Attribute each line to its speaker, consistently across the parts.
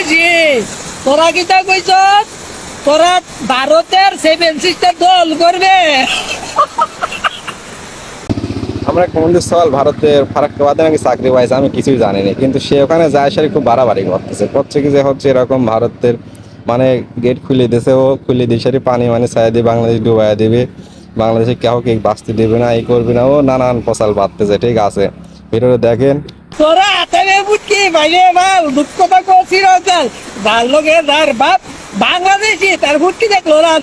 Speaker 1: বাংলাদেশি তোরা কি তা কইছ তোরা ভারতের সেভেন সিস্টার দল করবে।
Speaker 2: আমরা এক বন্ধু সওয়াল ভারতের ফারাক্কাবাদে নাকি চাকরি পাইছে, আমি কিছুই জানি না, কিন্তু সে ওখানে যায় সারি খুব বাড়াবাড়ি করছে কি যে হচ্ছে এরকম ভারতের মানে গেট খুলে দিয়েছে, ও খুলে দিয়ে সারি পানি মানে ছায়া দিয়ে বাংলাদেশ ডুবাইয়া দিবে, বাংলাদেশে কাউকে বাঁচতে দেবে না, এই করবে না, ও নানান পচাল বাঁধতেছে। ঠিক আছে, ভিডিওটা দেখেন।
Speaker 1: তোরা আতাবে বুটকি ভাইরে বাল দুঃখ কথা কছি রচল ভাল লোকে তার বাপ বাংলাদেশি তার বুটকি দেখলো না।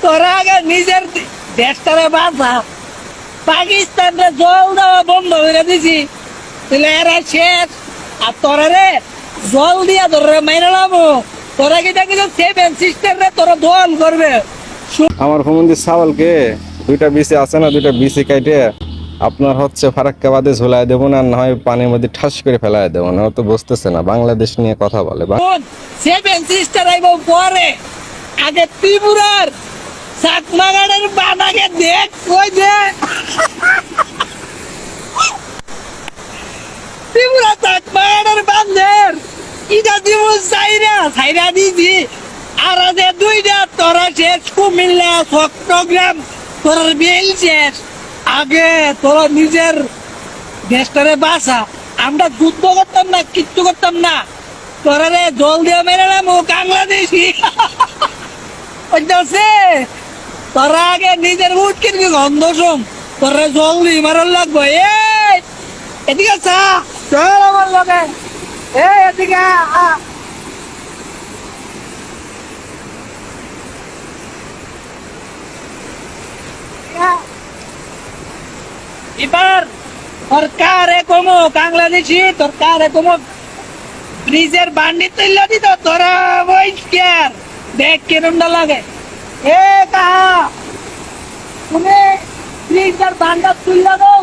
Speaker 1: তোরা আগে নিজের দেশটারে বাঁচা, পাকিস্তানরে জল দেওয়া বন্ধ করে দিছি, তাহলে এরা শেষ। আর তোরা রে জল দিয়া ধরে মাইরে লামো, তোরা কি দেখি সেভেন সিস্টার রে তোরা দল করবে।
Speaker 2: আমার হুমন্দি চাওয়ালকে দুইটা বিসি আছে না, দুইটা বিসি কাইটে আপনার হচ্ছে ফারাক্কাবাদে ঝুলাই দেবো না, না হয় পানির মধ্যে ঠাস করে ফেলাই দেবো না। ও তো বুঝতেছে না, বাংলাদেশ নিয়ে কথা বলে।
Speaker 1: সেভেন সিস্টার আইব পরে, আগে ত্রিপুরার চাকমাগাড়ের বানাকে দেখ কই দে। ত্রিপুরা চাকমাগাড়ের বান্ধের ইটা দিব সাইরা দিছি। আর আছে দুইটা তোরা শেষ কুমিল্লা চট্টগ্রাম তোর বেল শেষ। আগে তোরা নিজের দেশটারে বাঁচা, আমরা যুদ্ধ করতাম না, কিচ্ছু করতাম না, তোরা রে জল দিয়ে মেরে নাম বাংলাদেশি। তোরা আগে নিজের উঠ কিনবি গন্ধ শোন, তোরা জল দিয়ে মারার লাগবো। এদিকে চা চল আমার লগে, এদিকে এবার সরকারে কমো বাংলাদেশি সরকারে কমো ব্রিজের বান্ডি তুললে দিত তোরা ওই কেয়ার দেখ কিরমটা লাগে। এ কাহা তুমি ব্রিজের বান্ডা তুললে দাও,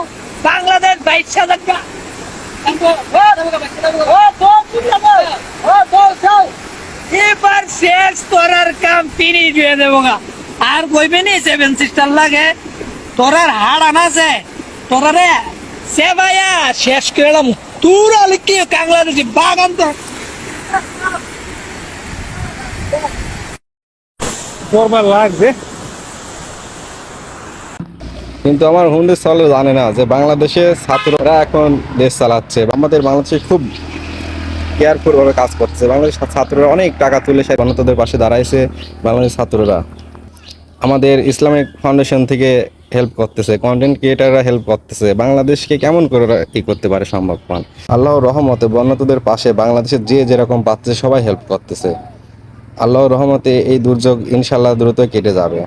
Speaker 1: বাংলাদেশ 22 টাকা এবার শেষ, তোরার কাম ফিনিশ হয়ে দেবো গা। আর কইবে নি সেভেন সিস্টার লাগে, তোরার হাড় আনাছে তোরা রে সে ভাইয়া শেষ করলাম। তোর আলি কি বাংলাদেশি বাগান তো
Speaker 2: লাগছে, কিন্তু আমার হুন্ডি চলে জানে না যে বাংলাদেশে ছাত্ররা এখন দেশ চালাচ্ছে। আমাদের বাংলাদেশে খুব কেয়ারফুল ভাবে কাজ করছে। বাংলাদেশের ছাত্ররা অনেক টাকা তুলে সে গণতন্ত্রের পাশে দাঁড়াইছে। বাংলাদেশের ছাত্ররা আমাদের ইসলামিক ফাউন্ডেশন থেকে হেল্প করতেছে, কন্টেন্ট ক্রিয়েটাররা হেল্প করতেছে। বাংলাদেশকে কেমন করে ই করতে পারে সম্ভব পান? আল্লাহর রহমতে বন্যতদের পাশে বাংলাদেশের যে যেরকম পাচ্ছে সবাই হেল্প করতেছে। আল্লাহর রহমতে এই দুর্যোগ ইনশাল্লাহ দ্রুত কেটে যাবে।